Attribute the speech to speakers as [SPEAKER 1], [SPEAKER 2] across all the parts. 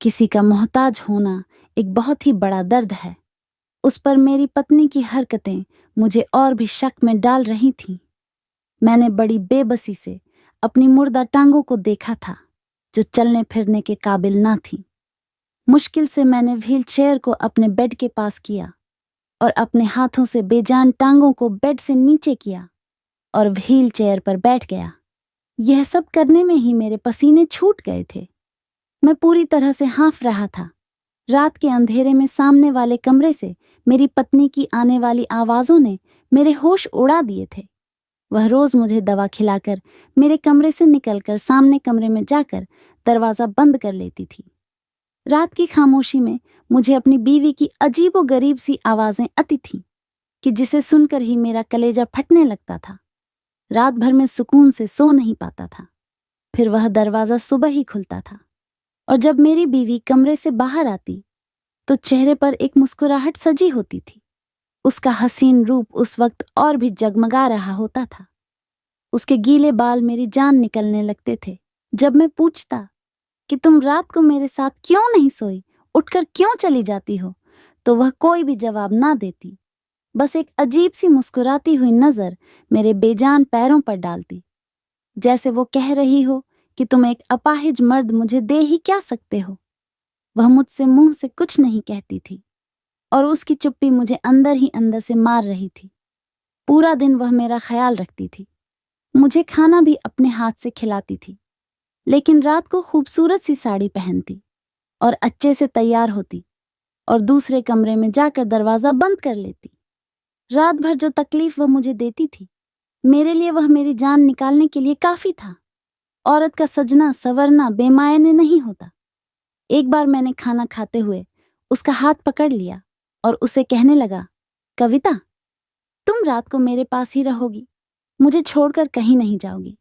[SPEAKER 1] किसी का मोहताज होना एक बहुत ही बड़ा दर्द है। उस पर मेरी पत्नी की हरकतें मुझे और भी शक में डाल रही थीं। मैंने बड़ी बेबसी से अपनी मुर्दा टांगों को देखा था, जो चलने फिरने के काबिल ना थी। मुश्किल से मैंने व्हील चेयर को अपने बेड के पास किया और अपने हाथों से बेजान टांगों को बेड से नीचे किया और व्हील चेयर पर बैठ गया। यह सब करने में ही मेरे पसीने छूट गए थे। मैं पूरी तरह से हाँफ रहा था। रात के अंधेरे में सामने वाले कमरे से मेरी पत्नी की आने वाली आवाजों ने मेरे होश उड़ा दिए थे। वह रोज मुझे दवा खिलाकर मेरे कमरे से निकलकर सामने कमरे में जाकर दरवाजा बंद कर लेती थी। रात की खामोशी में मुझे अपनी बीवी की अजीबोगरीब सी आवाजें आती थीं कि जिसे सुनकर ही मेरा कलेजा फटने लगता था। रात भर में सुकून से सो नहीं पाता था। फिर वह दरवाजा सुबह ही खुलता था और जब मेरी बीवी कमरे से बाहर आती तो चेहरे पर एक मुस्कुराहट सजी होती थी। उसका हसीन रूप उस वक्त और भी जगमगा रहा होता था। उसके गीले बाल मेरी जान निकलने लगते थे। जब मैं पूछता कि तुम रात को मेरे साथ क्यों नहीं सोई, उठकर क्यों चली जाती हो, तो वह कोई भी जवाब ना देती, बस एक अजीब सी मुस्कुराती हुई नजर मेरे बेजान पैरों पर डालती, जैसे वो कह रही हो कि तुम एक अपाहिज मर्द मुझे दे ही क्या सकते हो। वह मुझसे मुंह से कुछ नहीं कहती थी और उसकी चुप्पी मुझे अंदर ही अंदर से मार रही थी। पूरा दिन वह मेरा ख्याल रखती थी, मुझे खाना भी अपने हाथ से खिलाती थी, लेकिन रात को खूबसूरत सी साड़ी पहनती और अच्छे से तैयार होती और दूसरे कमरे में जाकर दरवाजा बंद कर लेती। रात भर जो तकलीफ वह मुझे देती थी, मेरे लिए वह मेरी जान निकालने के लिए काफी था। औरत का सजना संवरना बेमायने नहीं होता। एक बार मैंने खाना खाते हुए उसका हाथ पकड़ लिया और उसे कहने लगा, कविता, तुम रात को मेरे पास ही रहोगी, मुझे छोड़कर कहीं नहीं जाओगी।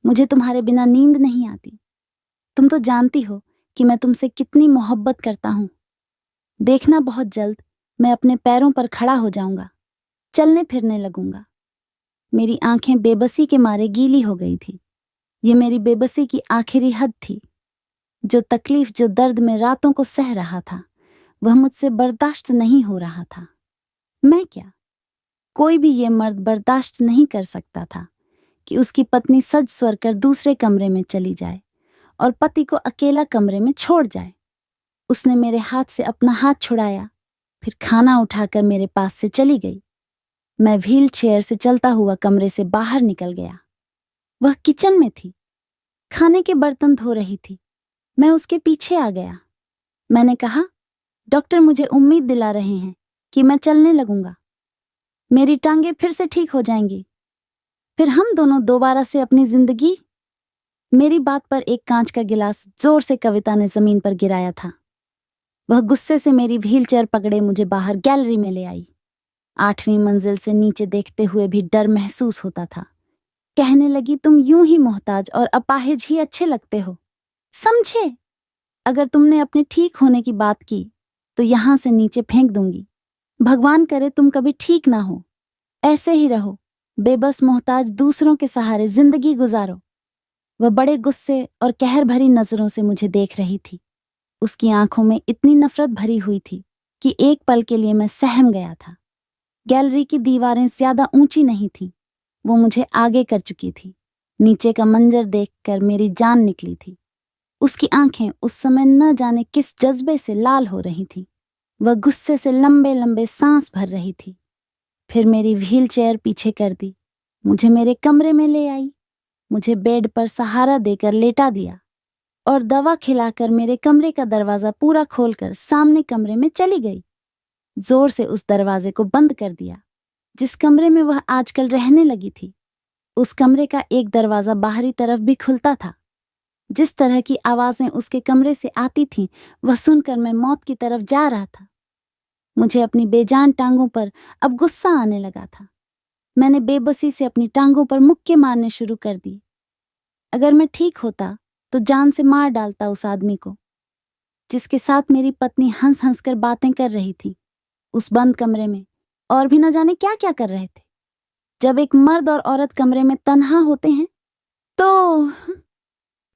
[SPEAKER 1] मुझे तुम्हारे बिना नींद नहीं आती। तुम तो जानती हो कि मैं तुमसे कितनी मोहब्बत करता हूं। देखना बहुत जल्द मैं अपने पैरों पर खड़ा हो जाऊंगा, चलने फिरने लगूंगा। मेरी आंखें बेबसी के मारे गीली हो गई थी। ये मेरी बेबसी की आखिरी हद थी। जो तकलीफ, जो दर्द में रातों को सह रहा था, वह मुझसे बर्दाश्त नहीं हो रहा था। मैं क्या, कोई भी ये मर्द बर्दाश्त नहीं कर सकता था कि उसकी पत्नी सज स्वर कर दूसरे कमरे में चली जाए और पति को अकेला कमरे में छोड़ जाए। उसने मेरे हाथ से अपना हाथ छुड़ाया, फिर खाना उठाकर मेरे पास से चली गई। मैं व्हील चेयर से चलता हुआ कमरे से बाहर निकल गया। वह किचन में थी, खाने के बर्तन धो रही थी। मैं उसके पीछे आ गया। मैंने कहा, डॉक्टर मुझे उम्मीद दिला रहे हैं कि मैं चलने लगूंगा, मेरी टांगें फिर से ठीक हो जाएंगी, फिर हम दोनों दोबारा से अपनी जिंदगी। मेरी बात पर एक कांच का गिलास जोर से कविता ने जमीन पर गिराया था। वह गुस्से से मेरी व्हील चेयर पकड़े मुझे बाहर गैलरी में ले आई। 8वीं मंजिल से नीचे देखते हुए भी डर महसूस होता था। कहने लगी, तुम यूं ही मोहताज और अपाहिज ही अच्छे लगते हो, समझे? अगर तुमने अपने ठीक होने की बात की तो यहां से नीचे फेंक दूंगी। भगवान करे तुम कभी ठीक ना हो, ऐसे ही रहो बेबस मोहताज, दूसरों के सहारे जिंदगी गुजारो। वह बड़े गुस्से और कहर भरी नजरों से मुझे देख रही थी। उसकी आंखों में इतनी नफरत भरी हुई थी कि एक पल के लिए मैं सहम गया था। गैलरी की दीवारें ज्यादा ऊंची नहीं थीं, वो मुझे आगे कर चुकी थी। नीचे का मंजर देखकर मेरी जान निकली थी। उसकी आंखें उस समय न जाने किस जज्बे से लाल हो रही थीं। वह गुस्से से लंबे लंबे सांस भर रही थी। फिर मेरी व्हील चेयर पीछे कर दी, मुझे मेरे कमरे में ले आई, मुझे बेड पर सहारा देकर लेटा दिया और दवा खिलाकर मेरे कमरे का दरवाजा पूरा खोलकर सामने कमरे में चली गई। जोर से उस दरवाजे को बंद कर दिया जिस कमरे में वह आजकल रहने लगी थी। उस कमरे का एक दरवाजा बाहरी तरफ भी खुलता था। जिस तरह की आवाजें उसके कमरे से आती थीं, वह सुनकर मैं मौत की तरफ जा रहा था। मुझे अपनी बेजान टांगों पर अब गुस्सा आने लगा था। मैंने बेबसी से अपनी टांगों पर मुक्के मारने शुरू कर दी। अगर मैं ठीक होता तो जान से मार डालता उस आदमी को जिसके साथ मेरी पत्नी हंस हंस कर बातें कर रही थी उस बंद कमरे में, और भी न जाने क्या क्या कर रहे थे। जब एक मर्द और औरत कमरे में तन्हा होते हैं तो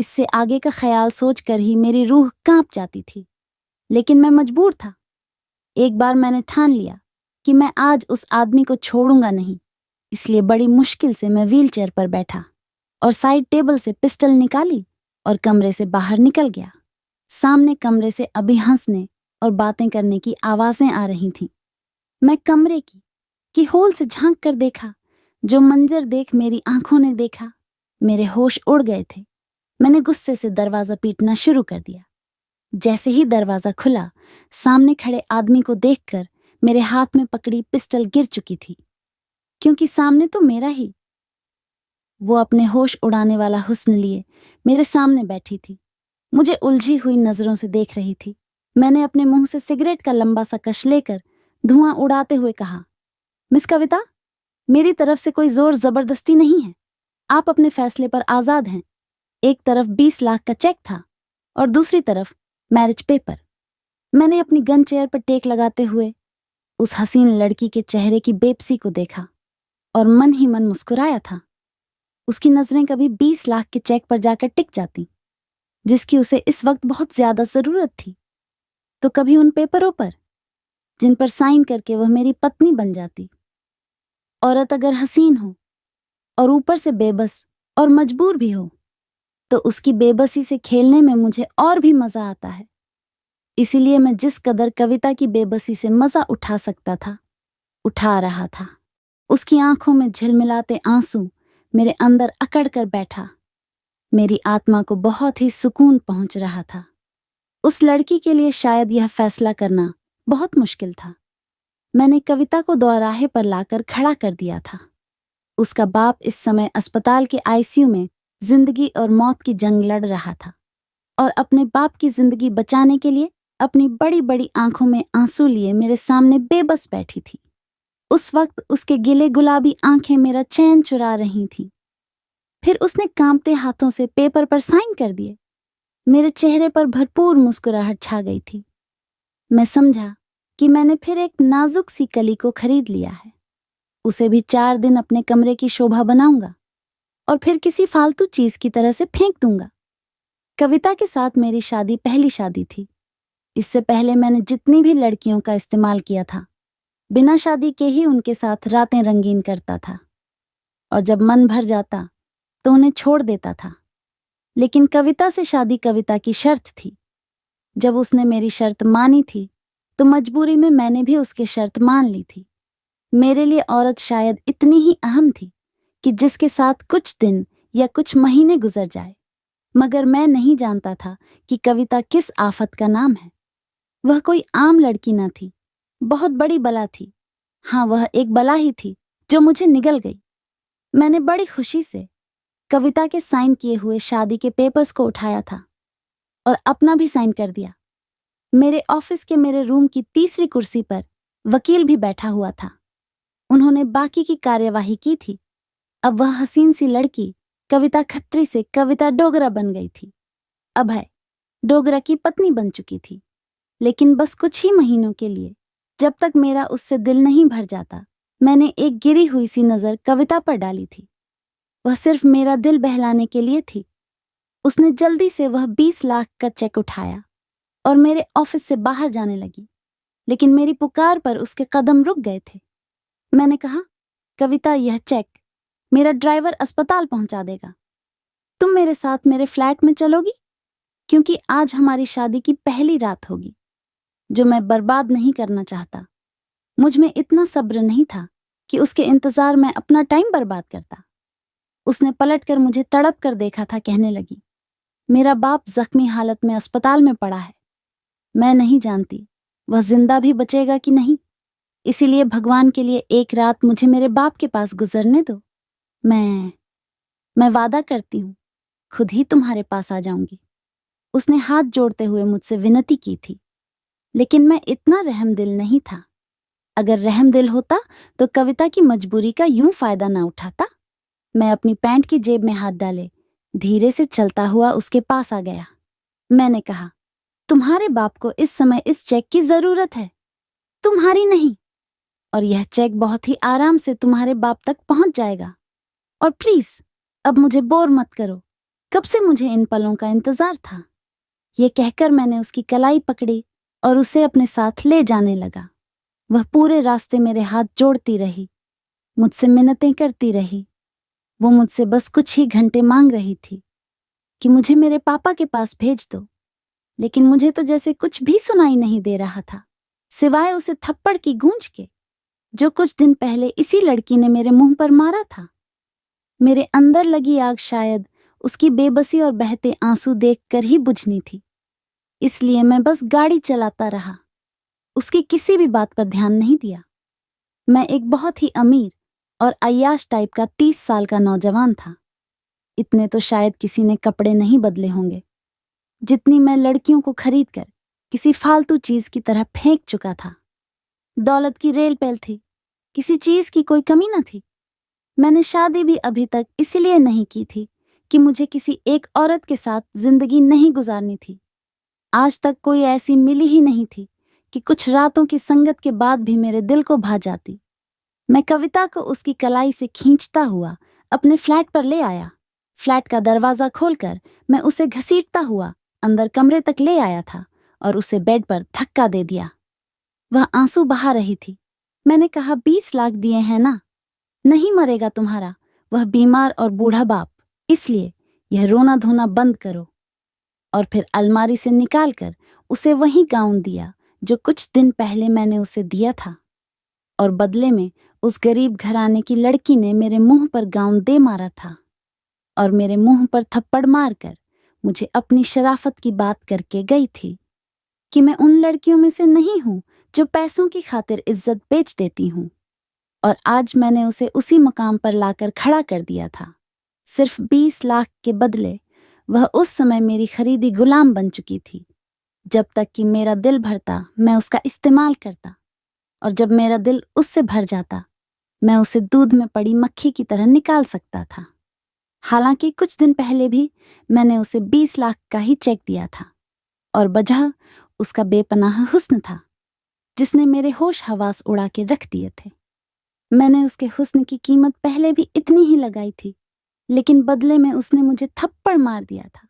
[SPEAKER 1] इससे आगे का ख्याल सोचकर ही मेरी रूह कांप जाती थी, लेकिन मैं मजबूर था। एक बार मैंने ठान लिया कि मैं आज उस आदमी को छोड़ूंगा नहीं, इसलिए बड़ी मुश्किल से मैं व्हीलचेयर पर बैठा और साइड टेबल से पिस्टल निकाली और कमरे से बाहर निकल गया। सामने कमरे से अभी हंसने और बातें करने की आवाजें आ रही थीं। मैं कमरे की होल से झांक कर देखा। जो मंजर देख मेरी आंखों ने देखा, मेरे होश उड़ गए थे। मैंने गुस्से से दरवाजा पीटना शुरू कर दिया। जैसे ही दरवाजा खुला, सामने खड़े आदमी को देखकर मेरे हाथ में पकड़ी पिस्टल गिर चुकी थी, क्योंकि सामने तो मेरा ही। वो अपने होश उड़ाने वाला हुस्न लिए मेरे सामने बैठी थी, मुझे उलझी हुई नजरों से देख रही थी। मैंने अपने मुंह से सिगरेट का लंबा सा कश लेकर धुआं उड़ाते हुए कहा, मिस कविता, मेरी तरफ से कोई जोर जबरदस्ती नहीं है। आप अपने फैसले पर आजाद हैं। एक तरफ 20 लाख का चेक था और दूसरी तरफ मैरिज पेपर। मैंने अपनी गन चेयर पर टेक लगाते हुए उस हसीन लड़की के चेहरे की बेबसी को देखा और मन ही मन मुस्कुराया था। उसकी नजरें कभी 20 लाख के चेक पर जाकर टिक जाती, जिसकी उसे इस वक्त बहुत ज्यादा जरूरत थी, तो कभी उन पेपरों पर जिन पर साइन करके वह मेरी पत्नी बन जाती। औरत अगर हसीन हो और ऊपर से बेबस और मजबूर भी हो, तो उसकी बेबसी से खेलने में मुझे और भी मजा आता है। इसीलिए मैं जिस कदर कविता की बेबसी से मजा उठा सकता था, उठा रहा था। उसकी आंखों में झिलमिलाते आंसू मेरे अंदर अकड़ कर बैठा। मेरी आत्मा को बहुत ही सुकून पहुंच रहा था। उस लड़की के लिए शायद यह फैसला करना बहुत मुश्किल था। मैंने कविता को दोराहे पर लाकर खड़ा कर दिया था। उसका बाप इस समय अस्पताल के आईसीयू में जिंदगी और मौत की जंग लड़ रहा था और अपने बाप की जिंदगी बचाने के लिए अपनी बड़ी बड़ी आंखों में आंसू लिए मेरे सामने बेबस बैठी थी। उस वक्त उसके गिले गुलाबी आंखें मेरा चैन चुरा रही थीं। फिर उसने कांपते हाथों से पेपर पर साइन कर दिए। मेरे चेहरे पर भरपूर मुस्कुराहट छा गई थी। मैं समझा कि मैंने फिर एक नाजुक सी कली को खरीद लिया है। उसे भी 4 दिन अपने कमरे की शोभा बनाऊंगा और फिर किसी फालतू चीज की तरह से फेंक दूंगा। कविता के साथ मेरी शादी पहली शादी थी। इससे पहले मैंने जितनी भी लड़कियों का इस्तेमाल किया था, बिना शादी के ही उनके साथ रातें रंगीन करता था और जब मन भर जाता तो उन्हें छोड़ देता था। लेकिन कविता से शादी कविता की शर्त थी। जब उसने मेरी शर्त मानी थी तो मजबूरी में मैंने भी उसकी शर्त मान ली थी। मेरे लिए औरत शायद इतनी ही अहम थी कि जिसके साथ कुछ दिन या कुछ महीने गुजर जाए। मगर मैं नहीं जानता था कि कविता किस आफत का नाम है। वह कोई आम लड़की न थी, बहुत बड़ी बला थी। हाँ, वह एक बला ही थी जो मुझे निगल गई। मैंने बड़ी खुशी से कविता के साइन किए हुए शादी के पेपर्स को उठाया था और अपना भी साइन कर दिया। मेरे ऑफिस के मेरे रूम की तीसरी कुर्सी पर वकील भी बैठा हुआ था। उन्होंने बाकी की कार्यवाही की थी। अब वह हसीन सी लड़की कविता खत्री से कविता डोगरा बन गई थी। अभय डोगरा की पत्नी बन चुकी थी, लेकिन बस कुछ ही महीनों के लिए। जब तक मेरा उससे दिल नहीं भर जाता, मैंने एक गिरी हुई सी नजर कविता पर डाली थी। वह सिर्फ मेरा दिल बहलाने के लिए थी। उसने जल्दी से वह 20 लाख का चेक उठाया और मेरे ऑफिस से बाहर जाने लगी, लेकिन मेरी पुकार पर उसके कदम रुक गए थे। मैंने कहा, कविता, यह चेक मेरा ड्राइवर अस्पताल पहुंचा देगा। तुम मेरे साथ मेरे फ्लैट में चलोगी? क्योंकि आज हमारी शादी की पहली रात होगी, जो मैं बर्बाद नहीं करना चाहता। मुझ में इतना सब्र नहीं था कि उसके इंतजार में अपना टाइम बर्बाद करता। उसने पलटकर मुझे तड़प कर देखा था, कहने लगी, मेरा बाप जख्मी हालत में अस्पताल में पड़ा है। मैं नहीं जानती वह जिंदा भी बचेगा कि नहीं, इसीलिए भगवान के लिए एक रात मुझे मेरे बाप के पास गुजरने दो। मैं वादा करती हूँ, खुद ही तुम्हारे पास आ जाऊंगी। उसने हाथ जोड़ते हुए मुझसे विनती की थी, लेकिन मैं इतना रहमदिल नहीं था। अगर रहमदिल होता तो कविता की मजबूरी का यूं फायदा ना उठाता। मैं अपनी पैंट की जेब में हाथ डाले धीरे से चलता हुआ उसके पास आ गया। मैंने कहा, तुम्हारे बाप को इस समय इस चेक की जरूरत है, तुम्हारी नहीं। और यह चेक बहुत ही आराम से तुम्हारे बाप तक पहुंच जाएगा। और प्लीज अब मुझे बोर मत करो। कब से मुझे इन पलों का इंतजार था। ये कहकर मैंने उसकी कलाई पकड़ी और उसे अपने साथ ले जाने लगा। वह पूरे रास्ते मेरे हाथ जोड़ती रही, मुझसे मिन्नतें करती रही। वो मुझसे बस कुछ ही घंटे मांग रही थी कि मुझे मेरे पापा के पास भेज दो, लेकिन मुझे तो जैसे कुछ भी सुनाई नहीं दे रहा था, सिवाय उसे थप्पड़ की गूंज के जो कुछ दिन पहले इसी लड़की ने मेरे मुंह पर मारा था। मेरे अंदर लगी आग शायद उसकी बेबसी और बहते आंसू देखकर ही बुझनी थी, इसलिए मैं बस गाड़ी चलाता रहा, उसकी किसी भी बात पर ध्यान नहीं दिया। मैं एक बहुत ही अमीर और अय्याश टाइप का 30 साल का नौजवान था। इतने तो शायद किसी ने कपड़े नहीं बदले होंगे जितनी मैं लड़कियों को खरीद कर किसी फालतू चीज की तरह फेंक चुका था। दौलत की रेल पैल थी, किसी चीज की कोई कमी न थी। मैंने शादी भी अभी तक इसलिए नहीं की थी कि मुझे किसी एक औरत के साथ जिंदगी नहीं गुजारनी थी। आज तक कोई ऐसी मिली ही नहीं थी कि कुछ रातों की संगत के बाद भी मेरे दिल को भा जाती। मैं कविता को उसकी कलाई से खींचता हुआ अपने फ्लैट पर ले आया। फ्लैट का दरवाजा खोलकर मैं उसे घसीटता हुआ अंदर कमरे तक ले आया था और उसे बेड पर धक्का दे दिया। वह आंसू बहा रही थी। मैंने कहा 20 लाख दिए हैं ना, नहीं मरेगा तुम्हारा वह बीमार और बूढ़ा बाप, इसलिए यह रोना धोना बंद करो। और फिर अलमारी से निकालकर उसे वही गाउन दिया जो कुछ दिन पहले मैंने उसे दिया था, और बदले में उस गरीब घराने की लड़की ने मेरे मुंह पर गाउन दे मारा था और मेरे मुंह पर थप्पड़ मारकर मुझे अपनी शराफत की बात करके गई थी कि मैं उन लड़कियों में से नहीं हूं जो पैसों की खातिर इज्जत बेच देती हूं। और आज मैंने उसे उसी मकाम पर लाकर खड़ा कर दिया था। सिर्फ 20 लाख के बदले वह उस समय मेरी खरीदी गुलाम बन चुकी थी। जब तक कि मेरा दिल भरता मैं उसका इस्तेमाल करता, और जब मेरा दिल उससे भर जाता मैं उसे दूध में पड़ी मक्खी की तरह निकाल सकता था। हालांकि कुछ दिन पहले भी मैंने उसे 20 लाख का ही चेक दिया था, और वजह उसका बेपनाह हुस्न था जिसने मेरे होश हवास उड़ा के रख दिए थे। मैंने उसके हुस्न की कीमत पहले भी इतनी ही लगाई थी, लेकिन बदले में उसने मुझे थप्पड़ मार दिया था।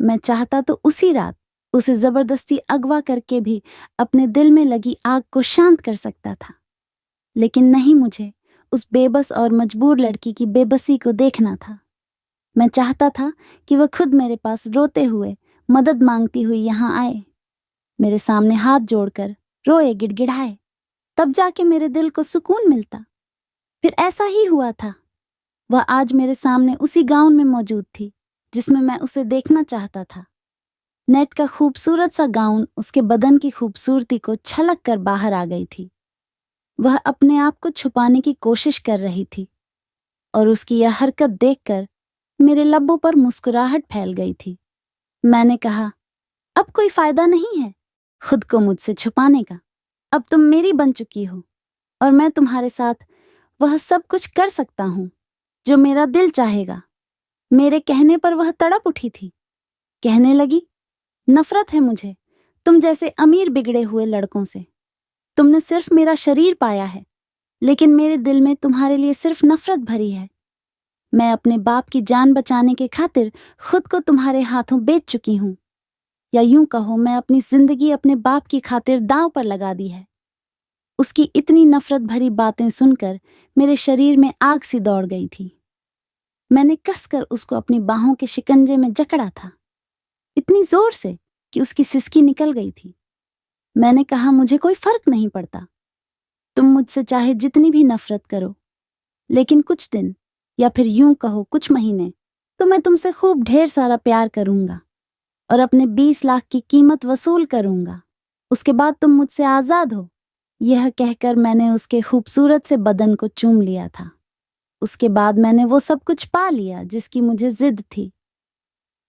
[SPEAKER 1] मैं चाहता तो उसी रात उसे जबरदस्ती अगवा करके भी अपने दिल में लगी आग को शांत कर सकता था, लेकिन नहीं, मुझे उस बेबस और मजबूर लड़की की बेबसी को देखना था। मैं चाहता था कि वह खुद मेरे पास रोते हुए मदद मांगती हुई यहाँ आए, मेरे सामने हाथ जोड़कर रोए गिड़गिड़ाए, तब जाके मेरे दिल को सुकून मिलता। फिर ऐसा ही हुआ था। वह आज मेरे सामने उसी गाउन में मौजूद थी जिसमें मैं उसे देखना चाहता था। नेट का खूबसूरत सा गाउन उसके बदन की खूबसूरती को छलक कर बाहर आ गई थी। वह अपने आप को छुपाने की कोशिश कर रही थी, और उसकी यह हरकत देखकर मेरे लब्बों पर मुस्कुराहट फैल गई थी। मैंने कहा, अब कोई फायदा नहीं है खुद को मुझसे छुपाने का। अब तुम मेरी बन चुकी हो और मैं तुम्हारे साथ वह सब कुछ कर सकता हूं जो मेरा दिल चाहेगा। मेरे कहने पर वह तड़प उठी थी। कहने लगी, नफरत है मुझे तुम जैसे अमीर बिगड़े हुए लड़कों से। तुमने सिर्फ मेरा शरीर पाया है, लेकिन मेरे दिल में तुम्हारे लिए सिर्फ नफरत भरी है। मैं अपने बाप की जान बचाने के खातिर खुद को तुम्हारे हाथों बेच चुकी हूं, या यूं कहो मैं अपनी जिंदगी अपने बाप की खातिर दांव पर लगा दी है। उसकी इतनी नफरत भरी बातें सुनकर मेरे शरीर में आग सी दौड़ गई थी। मैंने कसकर उसको अपनी बाहों के शिकंजे में जकड़ा था, इतनी जोर से कि उसकी सिसकी निकल गई थी। मैंने कहा, मुझे कोई फर्क नहीं पड़ता, तुम मुझसे चाहे जितनी भी नफरत करो, लेकिन कुछ दिन या फिर यूं कहो कुछ महीने तो मैं तुमसे खूब ढेर सारा प्यार करूंगा और अपने 20 लाख की कीमत वसूल करूंगा। उसके बाद तुम मुझसे आजाद हो। यह कहकर मैंने उसके खूबसूरत से बदन को चूम लिया था। उसके बाद मैंने वो सब कुछ पा लिया जिसकी मुझे जिद थी।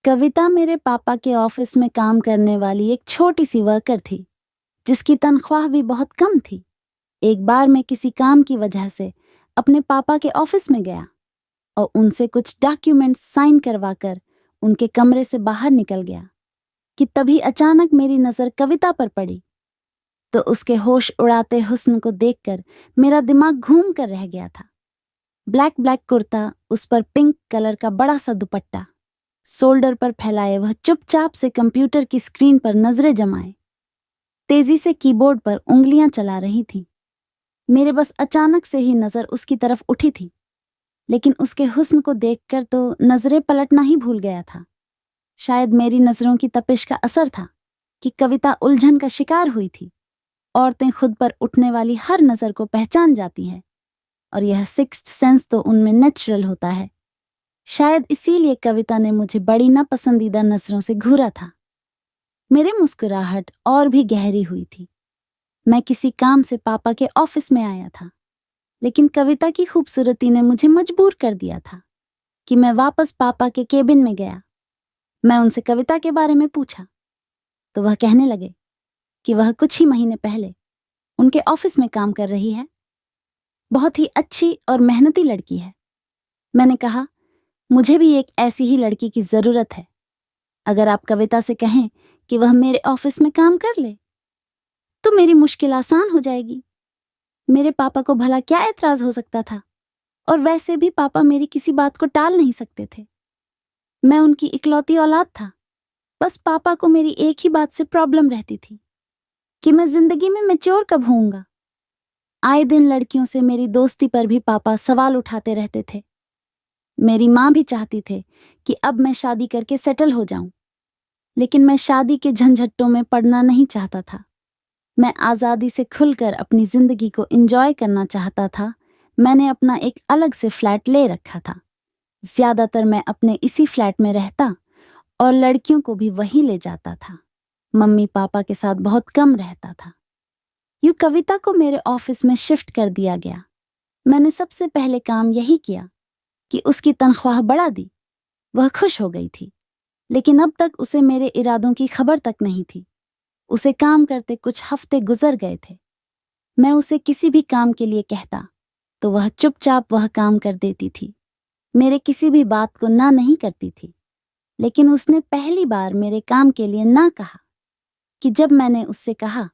[SPEAKER 1] कविता मेरे पापा के ऑफिस में काम करने वाली एक छोटी सी वर्कर थी जिसकी तनख्वाह भी बहुत कम थी। एक बार मैं किसी काम की वजह से अपने पापा के ऑफिस में गया और उनसे कुछ डॉक्यूमेंट्स साइन करवाकर उनके कमरे से बाहर निकल गया कि तभी अचानक मेरी नजर कविता पर पड़ी। तो उसके होश उड़ाते हुस्न को देखकर मेरा दिमाग घूम कर रह गया था। ब्लैक कुर्ता, उस पर पिंक कलर का बड़ा सा दुपट्टा, शोल्डर पर फैलाए वह चुपचाप से कंप्यूटर की स्क्रीन पर नजरें जमाए तेजी से कीबोर्ड पर उंगलियां चला रही थी। मेरे बस अचानक से ही नजर उसकी तरफ उठी थी, लेकिन उसके हुस्न को देखकर तो नजरें पलटना ही भूल गया था। शायद मेरी नजरों की तपिश का असर था कि कविता उलझन का शिकार हुई थी। औरतें खुद पर उठने वाली हर नजर को पहचान जाती है और यह सिक्स्थ सेंस तो उनमें नेचुरल होता है। शायद इसीलिए कविता ने मुझे बड़ी नापसंदीदा नजरों से घूरा था। मेरी मुस्कुराहट और भी गहरी हुई थी। मैं किसी काम से पापा के ऑफिस में आया था, लेकिन कविता की खूबसूरती ने मुझे मजबूर कर दिया था कि मैं वापस पापा के केबिन में गया। मैं उनसे कविता के बारे में पूछा तो वह कहने लगे कि वह कुछ ही महीने पहले उनके ऑफिस में काम कर रही है। बहुत ही अच्छी और मेहनती लड़की है। मैंने कहा, मुझे भी एक ऐसी ही लड़की की जरूरत है। अगर आप कविता से कहें कि वह मेरे ऑफिस में काम कर ले तो मेरी मुश्किल आसान हो जाएगी। मेरे पापा को भला क्या एतराज हो सकता था, और वैसे भी पापा मेरी किसी बात को टाल नहीं सकते थे। मैं उनकी इकलौती औलाद था। बस पापा को मेरी एक ही बात से प्रॉब्लम रहती थी कि मैं जिंदगी में मैच्योर कब होऊंगा। आए दिन लड़कियों से मेरी दोस्ती पर भी पापा सवाल उठाते रहते थे। मेरी माँ भी चाहती थे कि अब मैं शादी करके सेटल हो जाऊं, लेकिन मैं शादी के झंझटों में पड़ना नहीं चाहता था। मैं आज़ादी से खुलकर अपनी जिंदगी को एंजॉय करना चाहता था। मैंने अपना एक अलग से फ्लैट ले रखा था। ज्यादातर मैं अपने इसी फ्लैट में रहता और लड़कियों को भी वहीं ले जाता था। मम्मी पापा के साथ बहुत कम रहता था। यूं कविता को मेरे ऑफिस में शिफ्ट कर दिया गया। मैंने सबसे पहले काम यही किया कि उसकी तनख्वाह बढ़ा दी। वह खुश हो गई थी, लेकिन अब तक उसे मेरे इरादों की खबर तक नहीं थी। उसे काम करते कुछ हफ्ते गुजर गए थे। मैं उसे किसी भी काम के लिए कहता तो वह चुपचाप वह काम कर देती थी। मेरे किसी भी बात को ना नहीं करती थी। लेकिन उसने पहली बार मेरे काम के लिए ना कहा कि जब मैंने उससे कहा,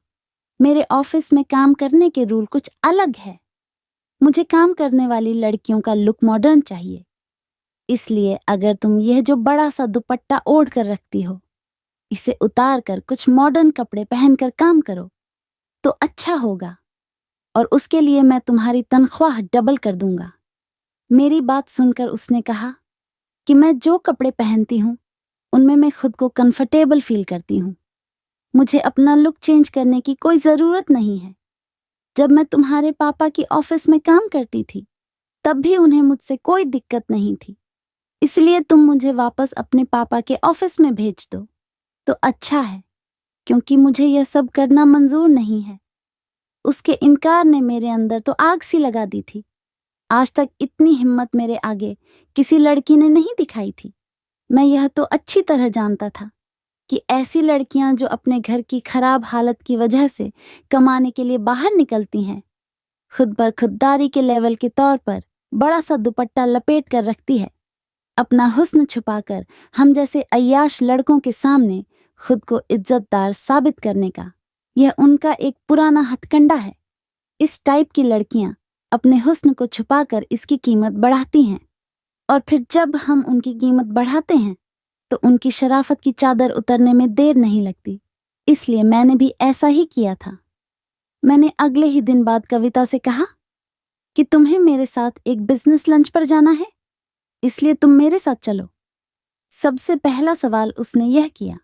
[SPEAKER 1] मेरे ऑफिस में काम करने के रूल कुछ अलग है। मुझे काम करने वाली लड़कियों का लुक मॉडर्न चाहिए। इसलिए अगर तुम यह जो बड़ा सा दुपट्टा ओढ़ कर रखती हो, इसे उतार कर कुछ मॉडर्न कपड़े पहनकर काम करो तो अच्छा होगा, और उसके लिए मैं तुम्हारी तनख्वाह डबल कर दूंगा। मेरी बात सुनकर उसने कहा कि मैं जो कपड़े पहनती हूँ उनमें मैं खुद को कंफर्टेबल फील करती हूँ। मुझे अपना लुक चेंज करने की कोई जरूरत नहीं है। जब मैं तुम्हारे पापा की ऑफिस में काम करती थी तब भी उन्हें मुझसे कोई दिक्कत नहीं थी। इसलिए तुम मुझे वापस अपने पापा के ऑफिस में भेज दो तो अच्छा है, क्योंकि मुझे यह सब करना मंजूर नहीं है। उसके इनकार ने मेरे अंदर तो आग सी लगा दी थी। आज तक इतनी हिम्मत मेरे आगे किसी लड़की ने नहीं दिखाई थी। मैं यह तो अच्छी तरह जानता था कि ऐसी लड़कियां जो अपने घर की खराब हालत की वजह से कमाने के लिए बाहर निकलती हैं, खुद पर खुददारी के लेवल के तौर पर बड़ा सा दुपट्टा लपेट कर रखती है, अपना हुस्न छुपाकर हम जैसे अय्याश लड़कों के सामने खुद को इज्जतदार साबित करने का यह उनका एक पुराना हथकंडा है। इस टाइप की लड़कियां अपने हुस्न को छुपाकर इसकी कीमत बढ़ाती हैं, और फिर जब हम उनकी कीमत बढ़ाते हैं तो उनकी शराफत की चादर उतरने में देर नहीं लगती। इसलिए मैंने भी ऐसा ही किया था। मैंने अगले ही दिन बाद कविता से कहा कि तुम्हें मेरे साथ एक बिजनेस लंच पर जाना है, इसलिए तुम मेरे साथ चलो। सबसे पहला सवाल उसने यह किया,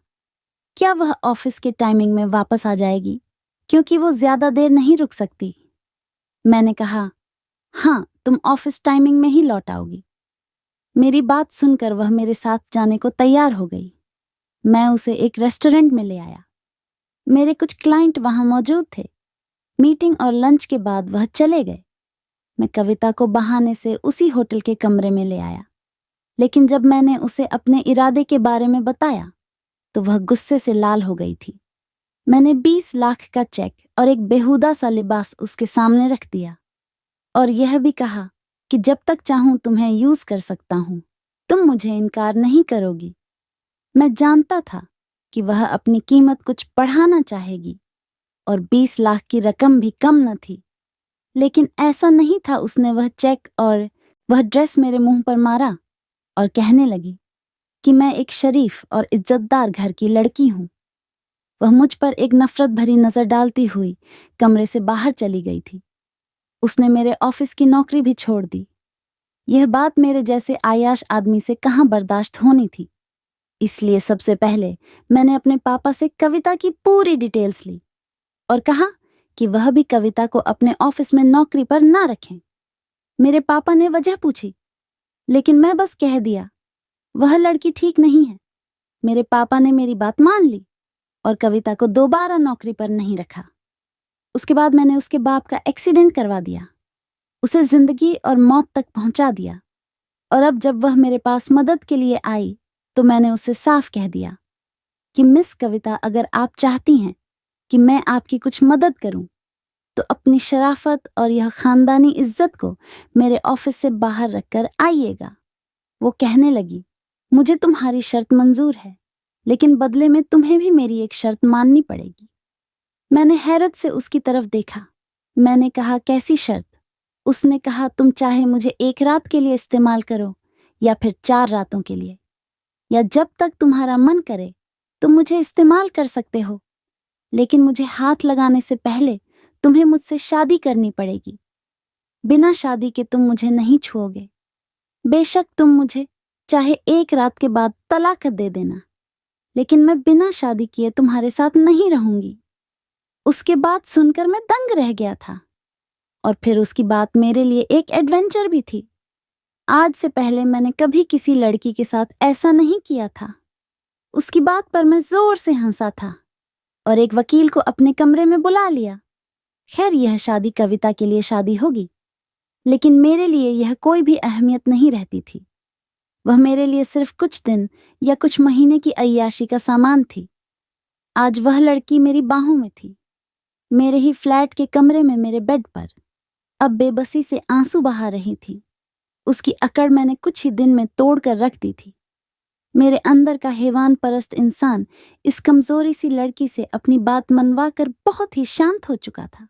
[SPEAKER 1] क्या वह ऑफिस के टाइमिंग में वापस आ जाएगी, क्योंकि वो ज्यादा देर नहीं रुक सकती। मैंने कहा, हाँ, तुम ऑफिस टाइमिंग में ही लौट आओगी। मेरी बात सुनकर वह मेरे साथ जाने को तैयार हो गई। मैं उसे एक रेस्टोरेंट में ले आया। मेरे कुछ क्लाइंट वहां मौजूद थे। मीटिंग और लंच के बाद वह चले गए। मैं कविता को बहाने से उसी होटल के कमरे में ले आया, लेकिन जब मैंने उसे अपने इरादे के बारे में बताया तो वह गुस्से से लाल हो गई थी। मैंने 20 लाख का चेक और एक बेहुदा सा लिबास उसके सामने रख दिया और यह भी कहा कि जब तक चाहूं तुम्हें यूज कर सकता हूं, तुम मुझे इनकार नहीं करोगी। मैं जानता था कि वह अपनी कीमत कुछ बढ़ाना चाहेगी और 20 लाख की रकम भी कम न थी, लेकिन ऐसा नहीं था। उसने वह चेक और वह ड्रेस मेरे मुंह पर मारा और कहने लगी, कि मैं एक शरीफ और इज्जतदार घर की लड़की हूं। वह मुझ पर एक नफरत भरी नजर डालती हुई कमरे से बाहर चली गई थी। उसने मेरे ऑफिस की नौकरी भी छोड़ दी। यह बात मेरे जैसे आयाश आदमी से कहाँ बर्दाश्त होनी थी। इसलिए सबसे पहले मैंने अपने पापा से कविता की पूरी डिटेल्स ली और कहा कि वह भी कविता को अपने ऑफिस में नौकरी पर ना रखें। मेरे पापा ने वजह पूछी, लेकिन मैं बस कह दिया, वह लड़की ठीक नहीं है। मेरे पापा ने मेरी बात मान ली और कविता को दोबारा नौकरी पर नहीं रखा। उसके बाद मैंने उसके बाप का एक्सीडेंट करवा दिया, उसे जिंदगी और मौत तक पहुंचा दिया। और अब जब वह मेरे पास मदद के लिए आई तो मैंने उसे साफ कह दिया कि मिस कविता, अगर आप चाहती हैं कि मैं आपकी कुछ मदद करूं तो अपनी शराफत और यह खानदानी इज्जत को मेरे ऑफिस से बाहर रखकर आइएगा। वो कहने लगी, मुझे तुम्हारी शर्त मंजूर है, लेकिन बदले में तुम्हें भी मेरी एक शर्त माननी पड़ेगी। मैंने हैरत से उसकी तरफ देखा। मैंने कहा, कैसी शर्त? उसने कहा, तुम चाहे मुझे एक रात के लिए इस्तेमाल करो या फिर 4 रातों के लिए, या जब तक तुम्हारा मन करे तुम मुझे इस्तेमाल कर सकते हो, लेकिन मुझे हाथ लगाने से पहले तुम्हें मुझसे शादी करनी पड़ेगी। बिना शादी के तुम मुझे नहीं छुओगे। बेशक तुम मुझे चाहे 1 रात के बाद तलाक दे देना, लेकिन मैं बिना शादी किए तुम्हारे साथ नहीं रहूंगी। उसके बाद सुनकर मैं दंग रह गया था। और फिर उसकी बात मेरे लिए एक एडवेंचर भी थी। आज से पहले मैंने कभी किसी लड़की के साथ ऐसा नहीं किया था। उसकी बात पर मैं जोर से हंसा था और एक वकील को अपने कमरे में बुला लिया। खैर, यह शादी कविता के लिए शादी होगी, लेकिन मेरे लिए यह कोई भी अहमियत नहीं रहती थी। वह मेरे लिए सिर्फ कुछ दिन या कुछ महीने की अय्याशी का सामान थी। आज वह लड़की मेरी बाहों में थी, मेरे ही फ्लैट के कमरे में, मेरे बेड पर। अब बेबसी से आंसू बहा रही थी। उसकी अकड़ मैंने कुछ ही दिन में तोड़ कर रख दी थी। मेरे अंदर का हैवान परस्त इंसान इस कमजोरी सी लड़की से अपनी बात मनवा कर बहुत ही शांत हो चुका था।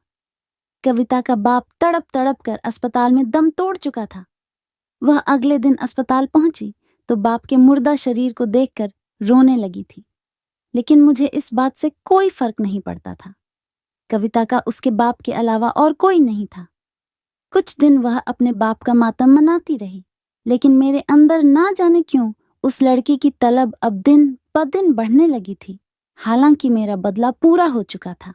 [SPEAKER 1] कविता का बाप तड़प तड़प कर अस्पताल में दम तोड़ चुका था। वह अगले दिन अस्पताल पहुंची तो बाप के मुर्दा शरीर को देखकर रोने लगी थी, लेकिन मुझे इस बात से कोई फर्क नहीं पड़ता था। कविता का उसके बाप के अलावा और कोई नहीं था। कुछ दिन वह अपने बाप का मातम मनाती रही, लेकिन मेरे अंदर ना जाने क्यों उस लड़की की तलब अब दिन ब दिन बढ़ने लगी थी। हालांकि मेरा बदला पूरा हो चुका था।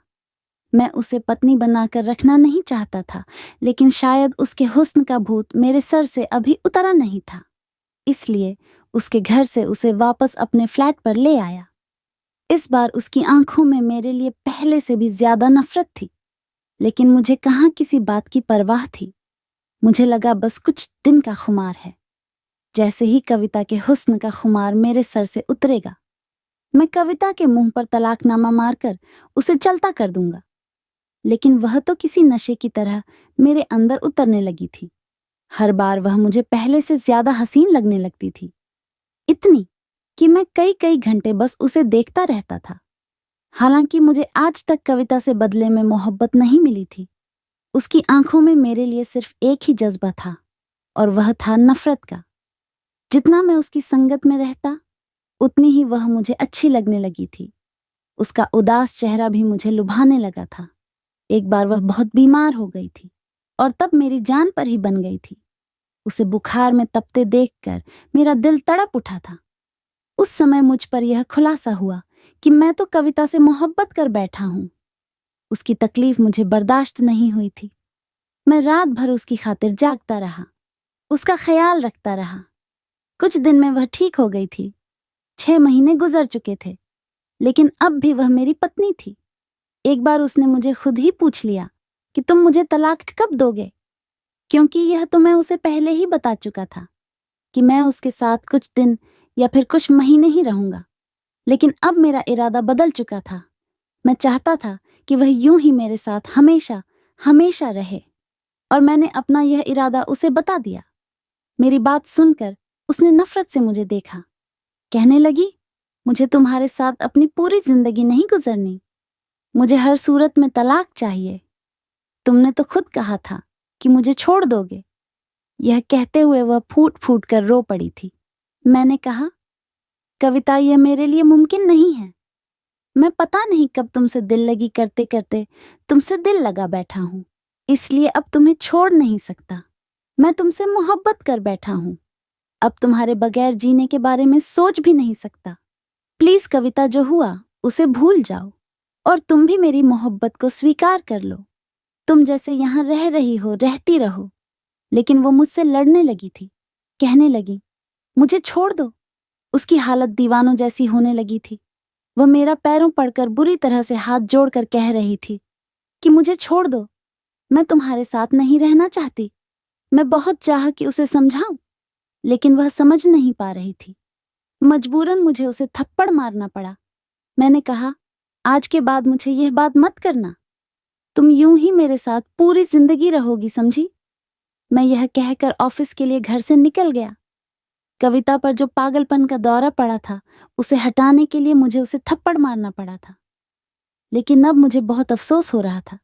[SPEAKER 1] मैं उसे पत्नी बनाकर रखना नहीं चाहता था, लेकिन शायद उसके हुस्न का भूत मेरे सर से अभी उतरा नहीं था। इसलिए उसके घर से उसे वापस अपने फ्लैट पर ले आया। इस बार उसकी आंखों में मेरे लिए पहले से भी ज्यादा नफरत थी, लेकिन मुझे कहाँ किसी बात की परवाह थी। मुझे लगा बस कुछ दिन का खुमार है। जैसे ही कविता के हुस्न का खुमार मेरे सर से उतरेगा, मैं कविता के मुंह पर तलाकनामा मारकर उसे चलता कर दूंगा। लेकिन वह तो किसी नशे की तरह मेरे अंदर उतरने लगी थी। हर बार वह मुझे पहले से ज्यादा हसीन लगने लगती थी, इतनी कि मैं कई कई घंटे बस उसे देखता रहता था। हालांकि मुझे आज तक कविता से बदले में मोहब्बत नहीं मिली थी। उसकी आंखों में मेरे लिए सिर्फ एक ही जज्बा था, और वह था नफरत का। जितना मैं उसकी संगत में रहता, उतनी ही वह मुझे अच्छी लगने लगी थी। उसका उदास चेहरा भी मुझे लुभाने लगा था। एक बार वह बहुत बीमार हो गई थी और तब मेरी जान पर ही बन गई थी। उसे बुखार में तपते देखकर मेरा दिल तड़प उठा था। उस समय मुझ पर यह खुलासा हुआ कि मैं तो कविता से मोहब्बत कर बैठा हूं। उसकी तकलीफ मुझे बर्दाश्त नहीं हुई थी। मैं रात भर उसकी खातिर जागता रहा, उसका ख्याल रखता रहा। कुछ दिन में वह ठीक हो गई थी। 6 महीने गुजर चुके थे, लेकिन अब भी वह मेरी पत्नी थी। एक बार उसने मुझे खुद ही पूछ लिया कि तुम मुझे तलाक कब दोगे, क्योंकि यह तो मैं उसे पहले ही बता चुका था कि मैं उसके साथ कुछ दिन या फिर कुछ महीने ही रहूंगा। लेकिन अब मेरा इरादा बदल चुका था। मैं चाहता था कि वह यूं ही मेरे साथ हमेशा हमेशा रहे, और मैंने अपना यह इरादा उसे बता दिया। मेरी बात सुनकर उसने नफरत से मुझे देखा। कहने लगी, मुझे तुम्हारे साथ अपनी पूरी जिंदगी नहीं गुजरनी। मुझे हर सूरत में तलाक चाहिए। तुमने तो खुद कहा था कि मुझे छोड़ दोगे। यह कहते हुए वह फूट फूट कर रो पड़ी थी। मैंने कहा, कविता, यह मेरे लिए मुमकिन नहीं है। मैं पता नहीं कब तुमसे दिल लगी करते करते तुमसे दिल लगा बैठा हूं, इसलिए अब तुम्हें छोड़ नहीं सकता। मैं तुमसे मोहब्बत कर बैठा हूं, अब तुम्हारे बगैर जीने के बारे में सोच भी नहीं सकता। प्लीज कविता, जो हुआ उसे भूल जाओ और तुम भी मेरी मोहब्बत को स्वीकार कर लो। तुम जैसे यहाँ रह रही हो रहती रहो। लेकिन वो मुझसे लड़ने लगी थी, कहने लगी मुझे छोड़ दो। उसकी हालत दीवानों जैसी होने लगी थी। वह मेरा पैरों पड़कर बुरी तरह से हाथ जोड़कर कह रही थी कि मुझे छोड़ दो, मैं तुम्हारे साथ नहीं रहना चाहती। मैं बहुत चाहा कि उसे समझाऊं, लेकिन वह समझ नहीं पा रही थी। मजबूरन मुझे उसे थप्पड़ मारना पड़ा। मैंने कहा, आज के बाद मुझे यह बात मत करना। तुम यूं ही मेरे साथ पूरी जिंदगी रहोगी, समझी? मैं यह कहकर ऑफिस के लिए घर से निकल गया। कविता पर जो पागलपन का दौरा पड़ा था, उसे हटाने के लिए मुझे उसे थप्पड़ मारना पड़ा था। लेकिन अब मुझे बहुत अफसोस हो रहा था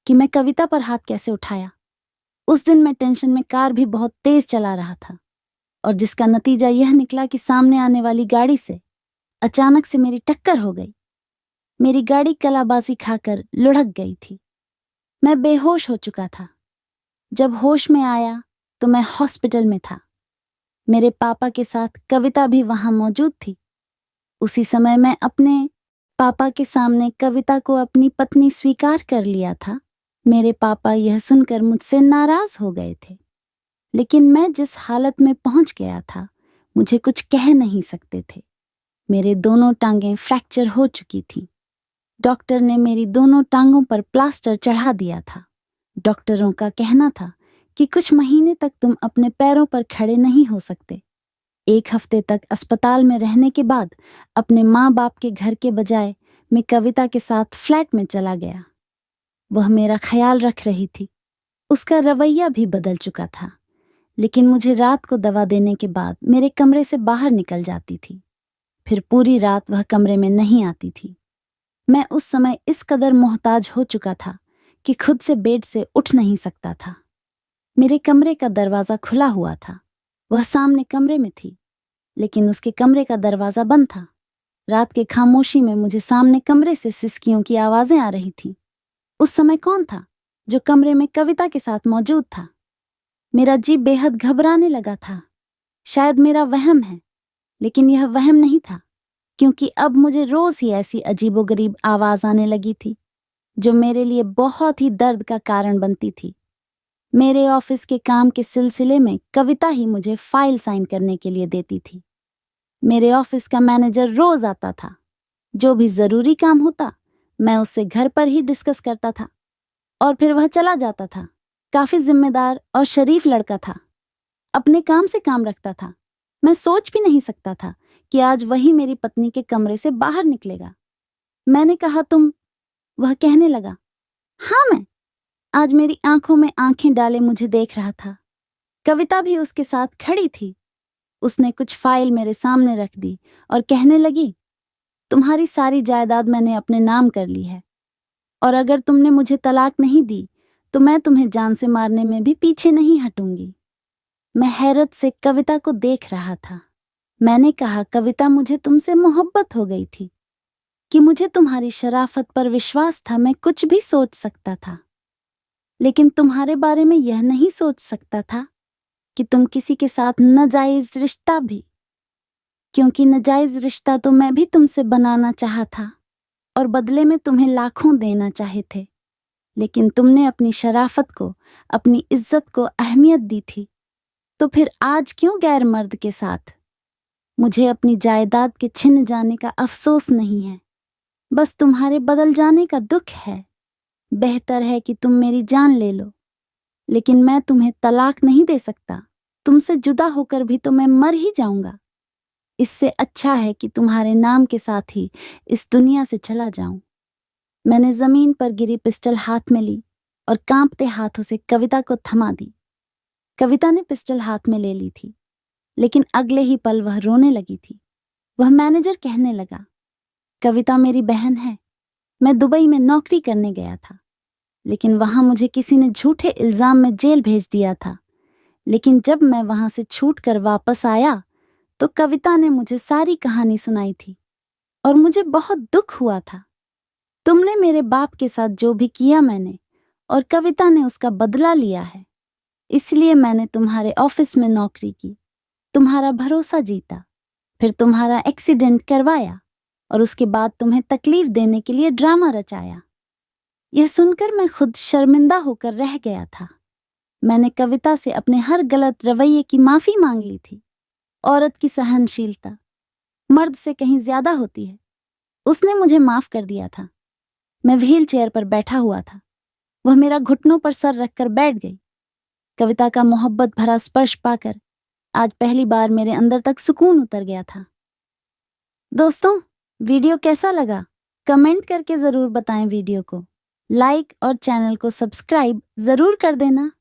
[SPEAKER 1] कि मैं कविता पर हाथ कैसे उठाया। उस दिन मैं टेंशन में कार भी बहुत तेज चला रहा था, और जिसका नतीजा यह निकला कि सामने आने वाली गाड़ी से अचानक से मेरी टक्कर हो गई। मेरी गाड़ी कलाबाजी खाकर लुढ़क गई थी। मैं बेहोश हो चुका था। जब होश में आया तो मैं हॉस्पिटल में था। मेरे पापा के साथ कविता भी वहां मौजूद थी। उसी समय मैं अपने पापा के सामने कविता को अपनी पत्नी स्वीकार कर लिया था। मेरे पापा यह सुनकर मुझसे नाराज हो गए थे, लेकिन मैं जिस हालत में पहुंच गया था, मुझे कुछ कह नहीं सकते थे। मेरे दोनों टांगें फ्रैक्चर हो चुकी थीं। डॉक्टर ने मेरी दोनों टांगों पर प्लास्टर चढ़ा दिया था। डॉक्टरों का कहना था कि कुछ महीने तक तुम अपने पैरों पर खड़े नहीं हो सकते। 1 हफ्ते तक अस्पताल में रहने के बाद अपने माँ बाप के घर के बजाय मैं कविता के साथ फ्लैट में चला गया। वह मेरा ख्याल रख रही थी। उसका रवैया भी बदल चुका था, लेकिन मुझे रात को दवा देने के बाद मेरे कमरे से बाहर निकल जाती थी। फिर पूरी रात वह कमरे में नहीं आती थी। मैं उस समय इस कदर मोहताज हो चुका था कि खुद से बेड से उठ नहीं सकता था। मेरे कमरे का दरवाजा खुला हुआ था। वह सामने कमरे में थी, लेकिन उसके कमरे का दरवाजा बंद था। रात के खामोशी में मुझे सामने कमरे से सिसकियों की आवाजें आ रही थीं। उस समय कौन था जो कमरे में कविता के साथ मौजूद था? मेरा जी बेहद घबराने लगा था। शायद मेरा वहम है, लेकिन यह वहम नहीं था, क्योंकि अब मुझे रोज ही ऐसी अजीबोगरीब आवाज आने लगी थी जो मेरे लिए बहुत ही दर्द का कारण बनती थी। मेरे ऑफिस के काम के सिलसिले में कविता ही मुझे फाइल साइन करने के लिए देती थी। मेरे ऑफिस का मैनेजर रोज आता था। जो भी जरूरी काम होता, मैं उससे घर पर ही डिस्कस करता था और फिर वह चला जाता था। काफी जिम्मेदार और शरीफ लड़का था। अपने काम से काम रखता था। मैं सोच भी नहीं सकता था कि आज वही मेरी पत्नी के कमरे से बाहर निकलेगा। मैंने कहा, तुम? वह कहने लगा, हाँ मैं। आज मेरी आंखों में आंखें डाले मुझे देख रहा था। कविता भी उसके साथ खड़ी थी। उसने कुछ फाइल मेरे सामने रख दी और कहने लगी, तुम्हारी सारी जायदाद मैंने अपने नाम कर ली है, और अगर तुमने मुझे तलाक नहीं दी तो मैं तुम्हें जान से मारने में भी पीछे नहीं हटूंगी। मैं हैरत से कविता को देख रहा था। मैंने कहा, कविता, मुझे तुमसे मोहब्बत हो गई थी कि मुझे तुम्हारी शराफत पर विश्वास था। मैं कुछ भी सोच सकता था, लेकिन तुम्हारे बारे में यह नहीं सोच सकता था कि तुम किसी के साथ नाजायज रिश्ता भी, क्योंकि नाजायज रिश्ता तो मैं भी तुमसे बनाना चाहा था और बदले में तुम्हें लाखों देना चाहे थे। लेकिन तुमने अपनी शराफत को, अपनी इज्जत को अहमियत दी थी। तो फिर आज क्यों गैर मर्द के साथ? मुझे अपनी जायदाद के छिन जाने का अफसोस नहीं है, बस तुम्हारे बदल जाने का दुख है। बेहतर है कि तुम मेरी जान ले लो, लेकिन मैं तुम्हें तलाक नहीं दे सकता। तुमसे जुदा होकर भी तो मैं मर ही जाऊंगा। इससे अच्छा है कि तुम्हारे नाम के साथ ही इस दुनिया से चला जाऊं। मैंने जमीन पर गिरी पिस्टल हाथ में ली और कांपते हाथों से कविता को थमा दी। कविता ने पिस्टल हाथ में ले ली थी, लेकिन अगले ही पल वह रोने लगी थी। वह मैनेजर कहने लगा, कविता मेरी बहन है। मैं दुबई में नौकरी करने गया था, लेकिन वहां मुझे किसी ने झूठे इल्जाम में जेल भेज दिया था। लेकिन जब मैं वहां से छूट कर वापस आया तो कविता ने मुझे सारी कहानी सुनाई थी और मुझे बहुत दुख हुआ था। तुमने मेरे बाप के साथ जो भी किया मैंने और कविता ने उसका बदला लिया है। इसलिए मैंने तुम्हारे ऑफिस में नौकरी की, तुम्हारा भरोसा जीता, फिर तुम्हारा एक्सीडेंट करवाया और उसके बाद तुम्हें तकलीफ देने के लिए ड्रामा रचाया। यह सुनकर मैं खुद शर्मिंदा होकर रह गया था। मैंने कविता से अपने हर गलत रवैये की माफी मांग ली थी। औरत की सहनशीलता मर्द से कहीं ज्यादा होती है। उसने मुझे माफ कर दिया था। मैं व्हील चेयर पर बैठा हुआ था। वह मेरा घुटनों पर सर रखकर बैठ गई। कविता का मोहब्बत भरा स्पर्श पाकर आज पहली बार मेरे अंदर तक सुकून उतर गया था। दोस्तों, वीडियो कैसा लगा? कमेंट करके जरूर बताएं। वीडियो को लाइक और चैनल को सब्सक्राइब जरूर कर देना।